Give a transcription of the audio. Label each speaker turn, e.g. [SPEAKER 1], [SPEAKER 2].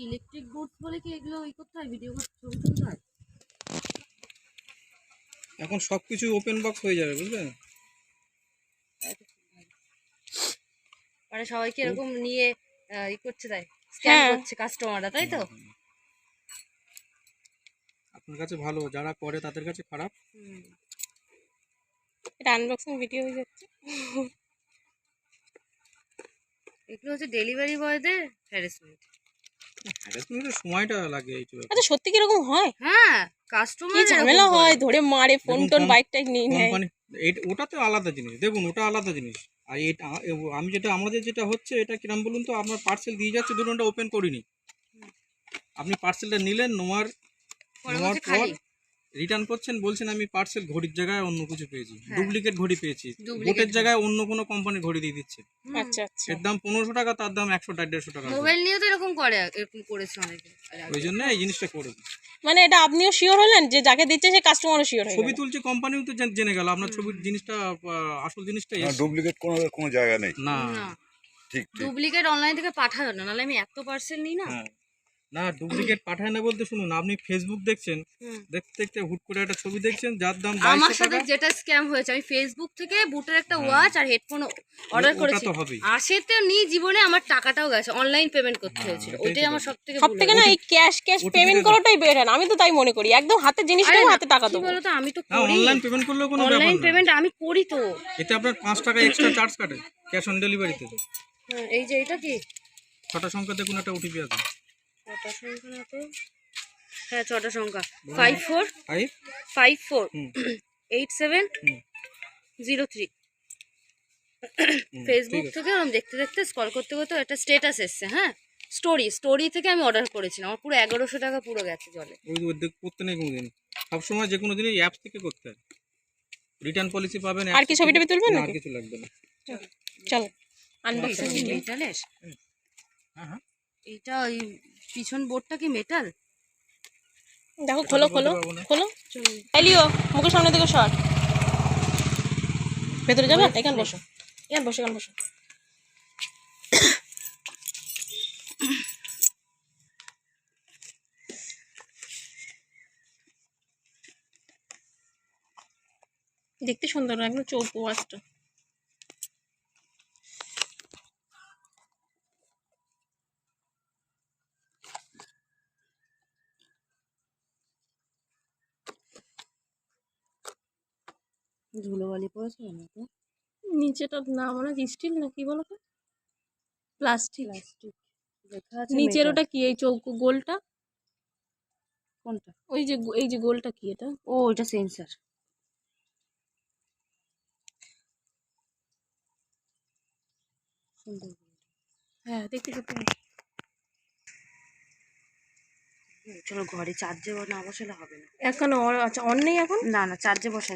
[SPEAKER 1] Electric goods বলে কি এগুলো ওই করতে হয়, ভিডিও করতে, ছবি তুলতে হয়?
[SPEAKER 2] এখন সবকিছু ওপেন বক্স হয়ে যাবে, বুঝলেন?
[SPEAKER 1] মানে সবাইকে এরকম নিয়ে ই করছে, তাই স্ক্যাম করছে কাস্টমাররা, তাই তো?
[SPEAKER 2] আপনার কাছে ভালো, যারা করে তাদের কাছে খারাপ।
[SPEAKER 3] এটা আনবক্সিং ভিডিও হয়ে যাচ্ছে।
[SPEAKER 1] এগুলো হচ্ছে ডেলিভারি বয়দের হ্যারাসমেন্ট।
[SPEAKER 2] হ্যারাসমেন্টের সময়টা লাগে এইসব।
[SPEAKER 3] আচ্ছা সত্যি কি এরকম হয়?
[SPEAKER 1] হ্যাঁ,
[SPEAKER 3] কি
[SPEAKER 1] কাস্টমার
[SPEAKER 3] ঝামেলা হয়, ধরে মারে, ফোন টোন বাইক টাইক নিয়ে নেয়।
[SPEAKER 2] কোম্পানি ওটা তো আলাদা জিনিস, দেখুন ওটা আলাদা জিনিস। আর এটা আমি যেটা আমাদের যেটা হচ্ছে, এটা কিরম বলুন তো, আপনার পার্সেল দিয়ে যাচ্ছে, ধরুন ওটা ওপেন করিনি, আপনি পার্সেলটা নিলেন, নেওয়ার পর রিটার্ন করছেন, বলছেন আমি পার্সেল ঘড়ির জায়গায় অন্য কিছু পেয়েছি, ডুপ্লিকেট ঘড়ি পেয়েছি, বোটের জায়গায় অন্য কোনো কোম্পানি ঘড়ি দিয়ে দিচ্ছে।
[SPEAKER 3] আচ্ছা আচ্ছা,
[SPEAKER 2] এর দাম 1500 টাকা, তার দাম 100-150 টাকা।
[SPEAKER 1] মোবাইল নিয়ে তো এরকম করে, এরকম করেছে অনেকে।
[SPEAKER 2] ওই জন্য এই জিনিসটা করে।
[SPEAKER 3] মানে এটা আপনিও শিওর হলেন যে যাকে দিচ্ছে সে কাস্টমারও শিওর হয়ে
[SPEAKER 2] ছবি
[SPEAKER 3] গেল?
[SPEAKER 2] তুলছে কোম্পানিও তো জেনে গেল আপনার ছবির জিনিসটা, আসল জিনিসটা
[SPEAKER 4] ডুপ্লিকেট কোনো জায়গা নেই।
[SPEAKER 2] না,
[SPEAKER 4] ঠিক ঠিক।
[SPEAKER 1] ডুপ্লিকেট অনলাইন থেকে পাঠাবে না, নাহলে আমি এত পার্সেল নিই না।
[SPEAKER 2] না ডুপ্লিকেট পাঠায় না বলতে, শুনুন, আপনি ফেসবুক দেখছেন, দেখতে দেখতে হুট করে একটা ছবি দেখছেন যার দাম 2200 টাকা।
[SPEAKER 1] আমার সাথে যেটা স্ক্যাম হয়েছে, আমি ফেসবুক থেকে বুটের একটা ওয়াচ আর হেডফোন অর্ডার করেছি, আসেতে নি জীবনে আমার টাকাটাও গেছে, অনলাইন পেমেন্ট করতে হয়েছিল। ওইটাই আমার
[SPEAKER 3] সবথেকে না, এই ক্যাশ পেমেন্ট করাটাই বেটার, আমি তো তাই মনে করি। একদম হাতে জিনিস নেব, হাতে টাকা দেবো।
[SPEAKER 1] বলো তো, আমি তো
[SPEAKER 2] না, অনলাইন পেমেন্ট করলেও কোনো ব্যাপার না,
[SPEAKER 1] অনলাইন পেমেন্ট আমি করি তো।
[SPEAKER 2] এতে আপনার 5 টাকা এক্সট্রা চার্জ কাটে ক্যাশ অন ডেলিভারিতে।
[SPEAKER 1] এই যে এটা কি
[SPEAKER 2] ছটা সংখ্যা দেখুন, একটা ওটিপি আছে।
[SPEAKER 1] ছটা সংখ্যা না তো? হ্যাঁ, ছটা সংখ্যা 5484 ফেসবুক থেকে আমি দেখতে দেখতে স্ক্রল করতে করতে একটা স্ট্যাটাস এসছে। হ্যাঁ, স্টোরি থেকে আমি অর্ডার করেছিলাম, আমার পুরো 1100 টাকা পুরো গেছে জলে।
[SPEAKER 2] ওই করতে নেই কোনোদিন, সবসময় যে কোনো দিনই অ্যাপস থেকে করতে হয়, রিটার্ন পলিসি পাবেন।
[SPEAKER 3] আর কি ছবি টবি তুলবেন
[SPEAKER 2] না,
[SPEAKER 3] নাকি?
[SPEAKER 2] আর কিছু লাগবে না।
[SPEAKER 3] চলো আনবক্সিং।
[SPEAKER 1] মেটালের?
[SPEAKER 2] হ্যাঁ,
[SPEAKER 1] এইটা ওই পিছন বোর্ডটা কি মেটাল?
[SPEAKER 3] দেখো, খোলো খোলো খোলো। এলিও, মুখের সামনে থেকে সর। ভেতরে যাবে? এখানে বসো, এখানে বসো, এখানে বসো। দেখতে সুন্দর, একদম চৌকো ওয়াচটা।
[SPEAKER 1] ধুলোবালি পড়েছে না তো?
[SPEAKER 3] নিচেটা না মনে হয় স্টিল, না কি বলো তো, প্লাস্টিক।
[SPEAKER 1] লেখা আছে
[SPEAKER 3] নিচের
[SPEAKER 1] মেটাল।
[SPEAKER 3] ওটা কি, এই চৌকো গোলটা?
[SPEAKER 1] কোনটা?
[SPEAKER 3] ওই যে এই যে গোলটা কি এটা?
[SPEAKER 1] ও, এটা সেন্সর।
[SPEAKER 3] হ্যাঁ, দেখতে সত্যি।
[SPEAKER 1] চলো ঘরে চার্জে না বসালে হবে না।
[SPEAKER 3] এখন আচ্ছা, অন নেই এখন?
[SPEAKER 1] না না, চার্জে বসাই।